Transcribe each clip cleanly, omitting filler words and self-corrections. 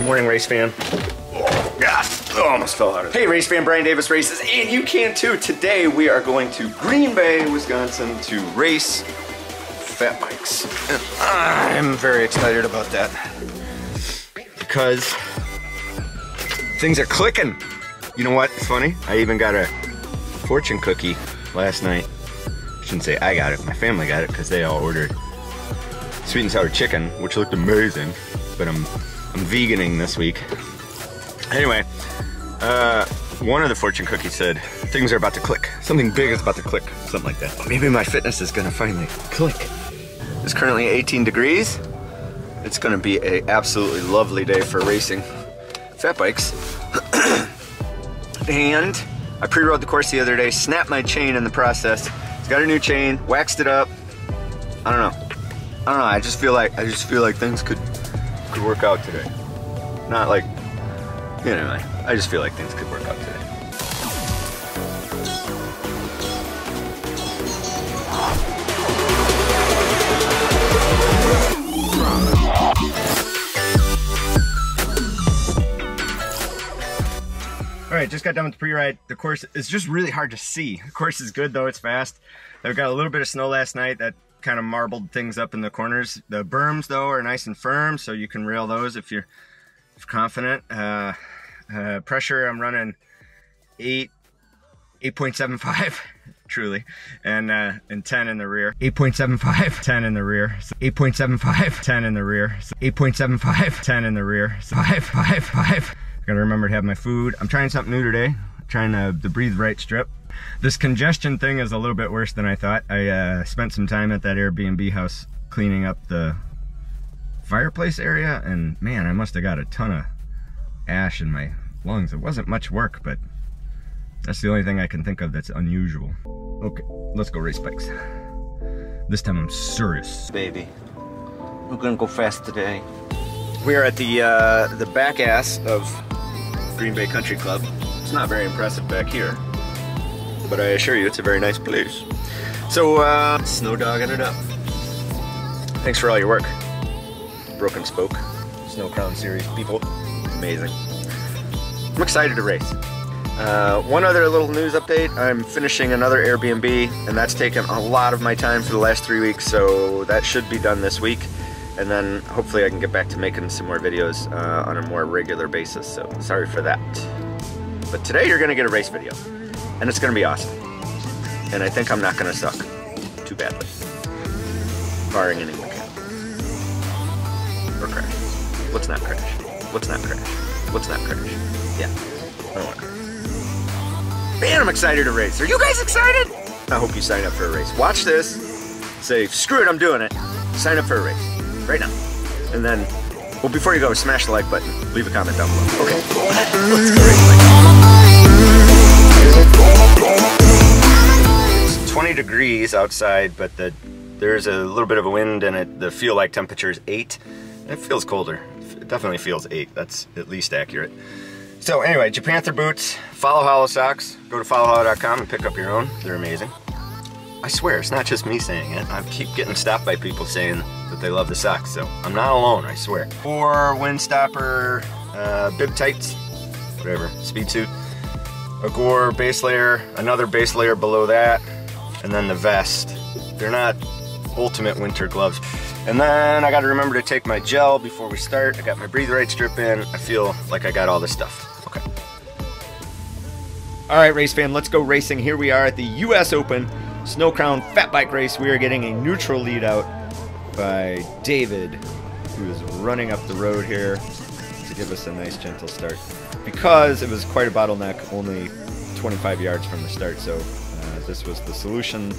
morning, race fan. Oh, God. Oh, almost fell out of it. Hey, race fan, Brian Davis races, and you can too. Today we are going to Green Bay, Wisconsin to race fat bikes. And I'm very excited about that because things are clicking. You know what? It's funny. I even got a fortune cookie last night. I shouldn't say I got it. My family got it because they all ordered sweet and sour chicken, which looked amazing. But I'm veganing this week. Anyway, one of the fortune cookies said things are about to click. Something big is about to click. Something like that. Maybe my fitness is gonna finally click. It's currently 18 degrees. It's gonna be an absolutely lovely day for racing fat bikes. And I pre-rode the course the other day, snapped my chain in the process. It's got a new chain, waxed it up. I don't know. I just feel like things could work out today. Not like, you know, I just feel like things could work out today. Alright, just got done with the pre-ride. The course is just really hard to see. The course is good though, it's fast. I've got a little bit of snow last night that kind of marbled things up in the corners. The berms though are nice and firm, so you can rail those if you're confident. Pressure, I'm running 8.75 truly, and 10 in the rear. 8.75, 10 in the rear. 8.75, 10 in the rear. 8.75, 10 in the rear. 5. Gotta remember to have my food. I'm trying something new today. I'm trying the Breathe Right strip. This congestion thing is a little bit worse than I thought. I spent some time at that Airbnb house cleaning up the fireplace area, and man, I must have got a ton of ash in my lungs. It wasn't much work, but that's the only thing I can think of that's unusual. Okay, let's go race bikes. This time I'm serious. Baby, we're gonna go fast today. We are at the back ass of Green Bay Country Club. It's not very impressive back here, but I assure you it's a very nice place. So, snow dogging it up. Thanks for all your work. Broken Spoke, Snowcrown series people, amazing. I'm excited to race. One other little news update, I'm finishing another Airbnb, and that's taken a lot of my time for the last 3 weeks, so that should be done this week. And then hopefully I can get back to making some more videos on a more regular basis, so sorry for that. But today you're gonna get a race video, and it's gonna be awesome. And I think I'm not gonna suck too badly, barring any mechanic. Or crash. Let's not crash. Let's not crash. Let's not crash. Yeah, I don't wanna crash. Man, I'm excited to race. Are you guys excited? I hope you sign up for a race. Watch this, say, screw it, I'm doing it. Sign up for a race. Right now. And then, well, before you go, smash the like button. Leave a comment down below. Okay. Let's go race. It's 20 degrees outside, but there's a little bit of a wind, and the feel-like temperature is 8. It feels colder. It definitely feels 8. That's at least accurate. So anyway, Japanther boots, Follow Hollow socks. Go to followhollow.com and pick up your own. They're amazing. I swear, it's not just me saying it. I keep getting stopped by people saying that they love the socks, so I'm not alone, I swear. 4 windstopper bib tights, whatever, speed suit. A Gore base layer, another base layer below that, and then the vest. They're not ultimate winter gloves. And then I gotta remember to take my gel before we start. I got my Breathe Right strip in. I feel like I got all this stuff. Okay. All right, race fan, let's go racing. Here we are at the US Open Snowcrown Fat Bike Race. We are getting a neutral lead out by David, who is running up the road here to give us a nice gentle start. Because it was quite a bottleneck, only 25 yards from the start, so this was the solution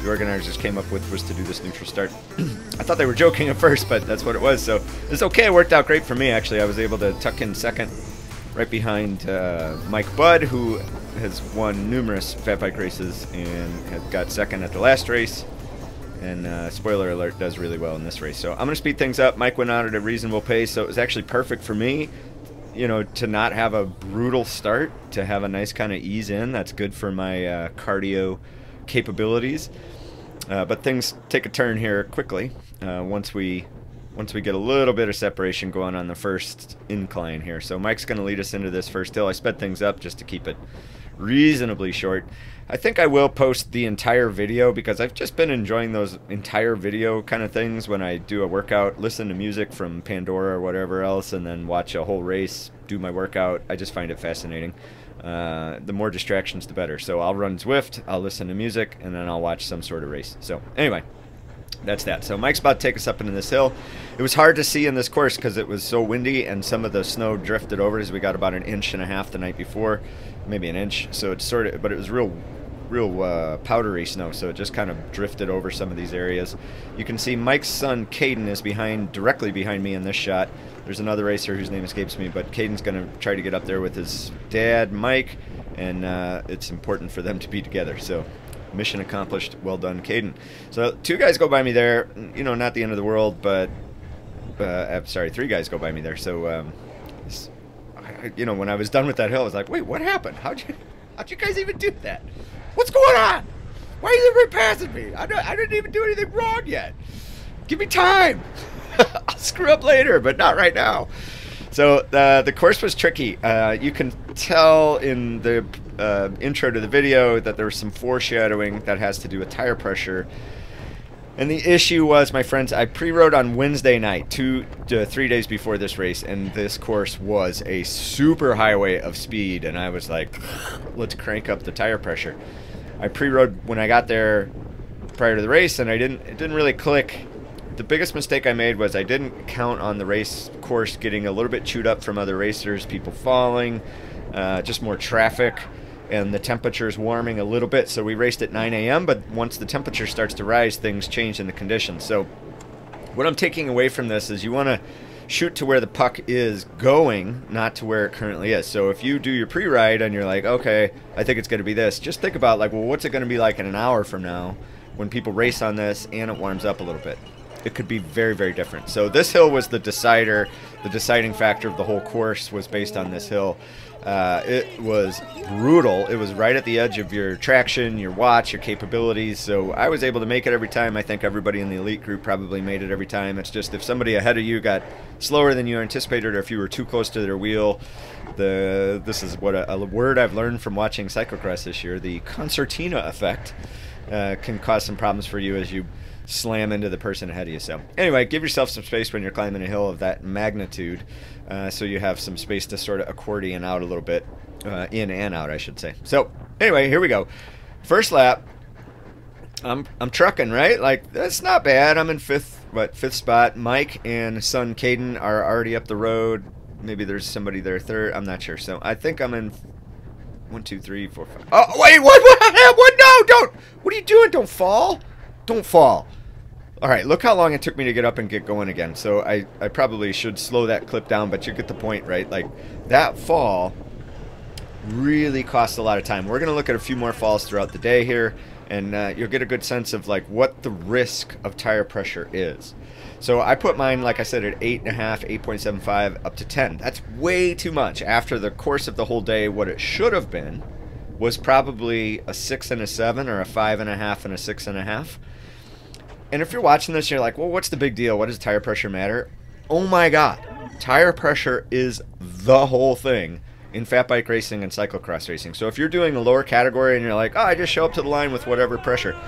the organizers came up with, was to do this neutral start. I thought they were joking at first, but that's what it was, so it's okay. It worked out great for me, actually. I was able to tuck in second right behind Mike Budd, who has won numerous fat bike races and had got second at the last race, and spoiler alert, does really well in this race. So I'm going to speed things up. Mike went out at a reasonable pace, so it was actually perfect for me, you know, to not have a brutal start, to have a nice kind of ease in. That's good for my cardio capabilities. But things take a turn here quickly once we once we get a little bit of separation going on the first incline here. So Mike's going to lead us into this first hill. I sped things up just to keep it reasonably short. I think I will post the entire video because I've just been enjoying those entire video kind of things when I do a workout, listen to music from Pandora or whatever else, and then watch a whole race, do my workout. I just find it fascinating. The more distractions, the better. So I'll run Zwift, I'll listen to music, and then I'll watch some sort of race. So anyway, that's that. So Mike's about to take us up into this hill. It was hard to see in this course because it was so windy and some of the snow drifted over as we got about 1.5 inches the night before, maybe an inch. So it's sort of, but it was real powdery snow, so it just kind of drifted over some of these areas. You can see Mike's son Caden is directly behind me in this shot. There's another racer whose name escapes me, but Caden's going to try to get up there with his dad Mike, and it's important for them to be together. So mission accomplished. Well done, Caden. So 2 guys go by me there. You know, not the end of the world, but sorry, 3 guys go by me there. So you know, when I was done with that hill, I was like, wait, what happened? How'd you guys even do that? What's going on? Why is everybody passing me? I didn't even do anything wrong yet. Give me time. I'll screw up later, but not right now. So the course was tricky. You can tell in the intro to the video that there was some foreshadowing that has to do with tire pressure. And the issue was, my friends, I pre-rode on Wednesday night, 2 to 3 days before this race, and this course was a super highway of speed, and I was like, let's crank up the tire pressure. I pre-rode when I got there prior to the race, and it didn't really click. The biggest mistake I made was I didn't count on the race course getting a little bit chewed up from other racers, people falling, just more traffic, and the temperature's warming a little bit. So we raced at 9 a.m., but once the temperature starts to rise, things change in the conditions. So what I'm taking away from this is you want to shoot to where the puck is going, not to where it currently is. So if you do your pre-ride and you're like, okay, I think it's going to be this, just think about, like, well, what's it going to be like in an hour from now when people race on this and it warms up a little bit? It could be very, very different. So this hill was the decider. The deciding factor of the whole course was based on this hill. It was brutal. It was right at the edge of your traction, your watch, your capabilities. So I was able to make it every time. I think everybody in the elite group probably made it every time. It's just if somebody ahead of you got slower than you anticipated, or if you were too close to their wheel, this is what a word I've learned from watching cyclocross this year, the concertina effect, can cause some problems for you as you slam into the person ahead of you. So anyway, give yourself some space when you're climbing a hill of that magnitude, so you have some space to sort of accordion out a little bit, in and out, I should say. So anyway, here we go. First lap. I'm trucking, right? Like, that's not bad. I'm in fifth spot. Mike and son Caden are already up the road. Maybe there's somebody there third. I'm not sure. So I think I'm in 1, 2, 3, 4, 5. Oh wait, what? No, don't. What are you doing? Don't fall. Don't fall. All right, look how long it took me to get up and get going again. So I probably should slow that clip down, but you get the point, right? Like, that fall really cost a lot of time. We're going to look at a few more falls throughout the day here, and you'll get a good sense of, like, what the risk of tire pressure is. So I put mine, like I said, at 8.5, 8.75, up to 10. That's way too much. After the course of the whole day, what it should have been was probably a 6 and a 7, or a 5.5 and a 6.5. And if you're watching this, you're like, well, what's the big deal? What does tire pressure matter? Oh my God. Tire pressure is the whole thing in fat bike racing and cyclocross racing. So if you're doing a lower category and you're like, oh, I just show up to the line with whatever pressure,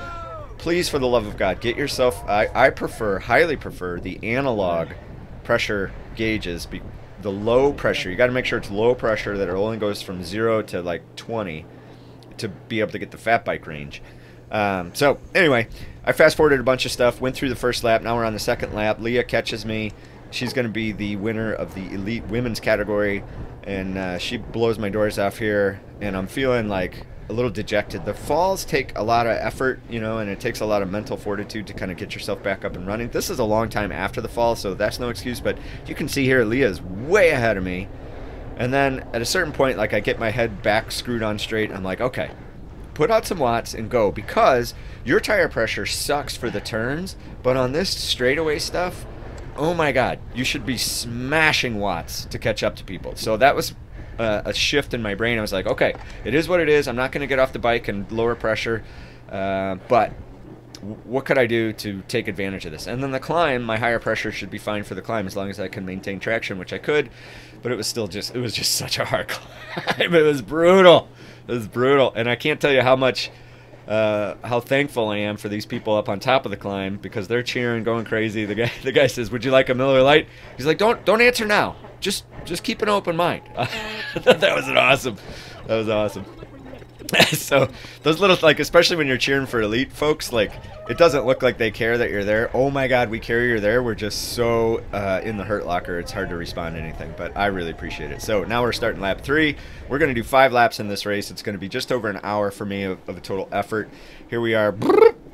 please, for the love of God, get yourself, I highly prefer the analog pressure gauges, the low pressure. You got to make sure it's low pressure, that it only goes from 0 to like 20 to be able to get the fat bike range. So anyway, I fast forwarded a bunch of stuff, went through the first lap. Now we're on the second lap. Leah catches me. She's going to be the winner of the elite women's category, and she blows my doors off here, and I'm feeling like a little dejected. The falls take a lot of effort, you know, and it takes a lot of mental fortitude to kind of get yourself back up and running. This is a long time after the fall, so that's no excuse, but you can see here Leah's way ahead of me. And then at a certain point, like, I get my head back screwed on straight, and I'm like, okay, put out some watts and go, because your tire pressure sucks for the turns, but on this straightaway stuff, oh my God, you should be smashing watts to catch up to people. So that was a shift in my brain. I was like, okay, it is what it is. I'm not going to get off the bike and lower pressure, but what could I do to take advantage of this? And then the climb, my higher pressure should be fine for the climb as long as I can maintain traction, which I could. But it was still just, it was just such a hard climb. It was brutal. It was brutal. And I can't tell you how much, how thankful I am for these people up on top of the climb, because they're cheering, going crazy. The guy says, "Would you like a Miller Lite?" He's like, "Don't answer now. Just keep an open mind." That was awesome. That was awesome. So those little, like, especially when you're cheering for elite folks, like, it doesn't look like they care that you're there. Oh my God, we care you're there. We're just so in the hurt locker, it's hard to respond to anything, but I really appreciate it. So now we're starting lap 3. We're going to do 5 laps in this race. It's going to be just over an hour for me of a total effort. Here we are.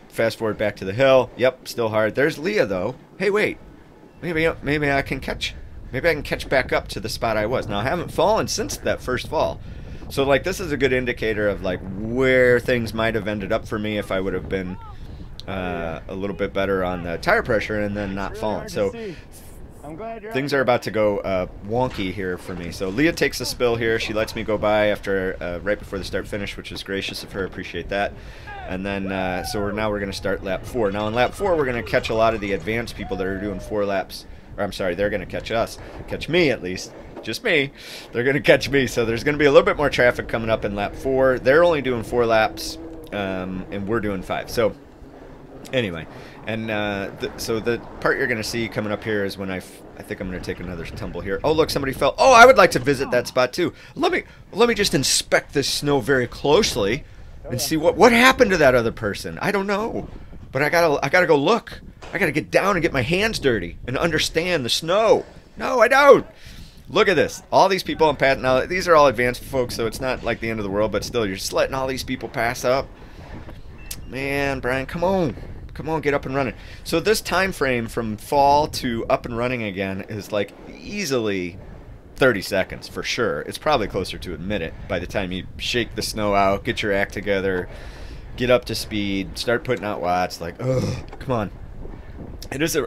Fast forward back to the hill. Yep, still hard. There's Leah though. Hey, wait. Maybe I can catch back up to the spot I was. Now I haven't fallen since that first fall. So, like, this is a good indicator of, like, where things might have ended up for me if I would have been a little bit better on the tire pressure and then not fallen. So things are about to go wonky here for me. So Leah takes a spill here. She lets me go by after right before the start finish, which is gracious of her. Appreciate that. And then so now we're going to start lap 4. Now in lap 4, we're going to catch a lot of the advanced people that are doing 4 laps. Or I'm sorry, they're going to catch us. Catch me, at least. Just me. They're going to catch me. So there's going to be a little bit more traffic coming up in lap 4. They're only doing 4 laps, and we're doing 5. So anyway, and so the part you're going to see coming up here is when I think I'm going to take another tumble here. Oh, look, somebody fell. Oh, I would like to visit that spot too. Let me just inspect this snow very closely and see what happened to that other person. I don't know, but I gotta go look. I gotta get down and get my hands dirty and understand the snow. No, I don't. Look at this. All these people on Pat. Now, these are all advanced folks, so it's not like the end of the world, but still, you're just letting all these people pass up. Man, Brian, come on. Come on, get up and running. So this time frame from fall to up and running again is like easily 30 seconds for sure. It's probably closer to a minute by the time you shake the snow out, get your act together, get up to speed, start putting out watts. Like, ugh, come on. It is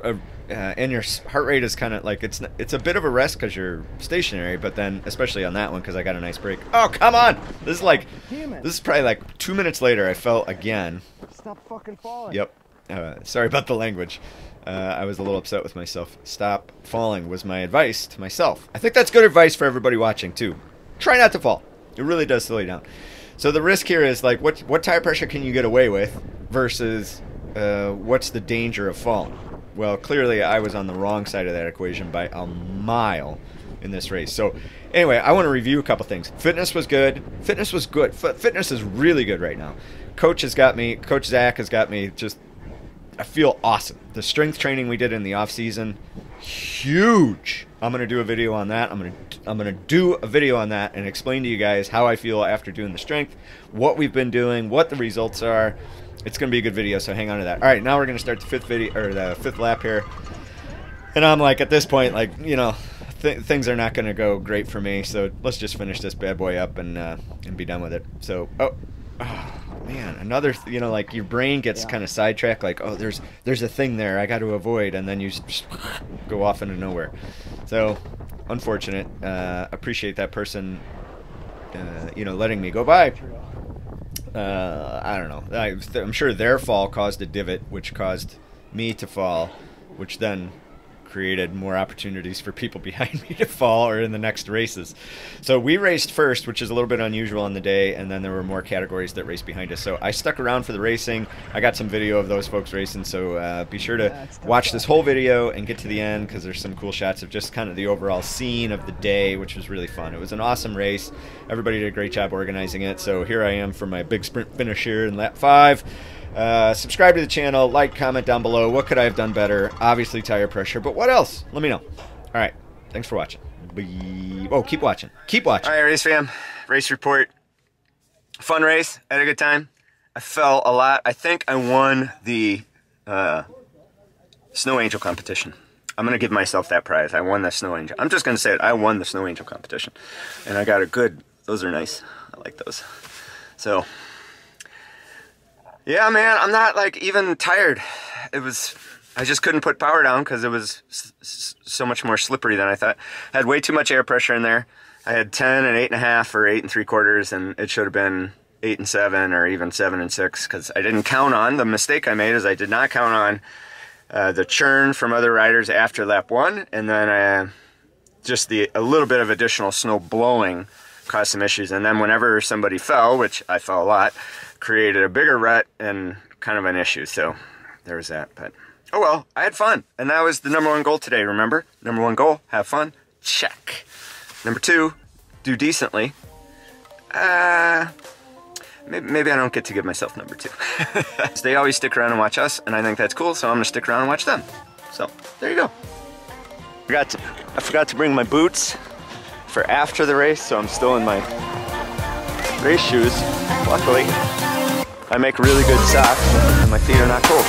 and your heart rate is kind of like, it's a bit of a rest because you're stationary, but then especially on that one because I got a nice break. Oh, come on! This is probably like 2 minutes later. I fell again. Stop fucking falling. Yep. Sorry about the language. I was a little upset with myself. Stop falling was my advice to myself. I think that's good advice for everybody watching too. Try not to fall. It really does slow you down. So the risk here is like what tire pressure can you get away with versus what's the danger of falling? Well, clearly I was on the wrong side of that equation by a mile in this race. So anyway, I want to review a couple things. Fitness was good. Fitness was good. Fitness is really good right now. Coach Zach has got me just, I feel awesome. The strength training we did in the off season, huge. I'm going to do a video on that. I'm going to do a video on that and explain to you guys how I feel after doing the strength, what we've been doing, what the results are. It's going to be a good video, so hang on to that. All right, now we're going to start the fifth lap here. And I'm like, at this point, like, you know, things are not going to go great for me. So let's just finish this bad boy up and be done with it. So, oh man, another, you know, like your brain gets kind of sidetracked. Like, oh, there's a thing there I got to avoid, and then you just go off into nowhere. So, unfortunate. Appreciate that person, you know, letting me go by. I don't know. I'm sure their fall caused a divot, which caused me to fall, which then created more opportunities for people behind me to fall or in the next races. So we raced first, which is a little bit unusual on the day, and then there were more categories that raced behind us. So I stuck around for the racing. I got some video of those folks racing, so be sure to watch this whole video and get to the end because there's some cool shots of just kind of the overall scene of the day, which was really fun. It was an awesome race. Everybody did a great job organizing it. So here I am for my big sprint finish here in lap 5. Subscribe to the channel, like, comment down below. What could I have done better? Obviously tire pressure, but what else? Let me know. All right, thanks for watching. Oh, keep watching. Keep watching. All right, race fam, race report. Fun race, had a good time. I fell a lot. I think I won the Snow Angel competition. I'm going to give myself that prize. I won the Snow Angel. I'm just going to say it. I won the Snow Angel competition. And I got a good, those are nice. I like those. So, yeah, man, I'm not like even tired. I just couldn't put power down because it was so much more slippery than I thought. I had way too much air pressure in there. I had 10 and 8.5 or 8 3/4, and it should have been 8 and 7 or even 7 and 6, because I didn't count on, the mistake I made is I did not count on the churn from other riders after lap 1, and then just a little bit of additional snow blowing caused some issues. And then whenever somebody fell, which I fell a lot, created a bigger rut and kind of an issue. So there was that. But oh well, I had fun, and that was the #1 goal today. Remember, #1 goal, have fun. Check. Number 2, do decently. Maybe I don't get to give myself number 2. They always stick around and watch us, and I think that's cool, so I'm gonna stick around and watch them. So there you go. I forgot to bring my boots for after the race, so I'm still in my race shoes. Luckily, I make really good socks, and my feet are not cold.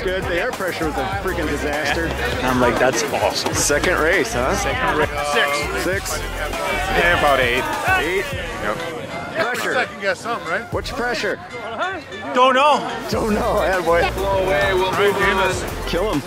Good. The air pressure was a freaking disaster. I'm like, that's awesome. Second race, huh? Second race. 6. Yeah, about 8. 8? Yep. Pressure. I can guess something, right? What's your pressure? Don't know. Don't know. Attaboy. Blow away, we'll move on. Kill him.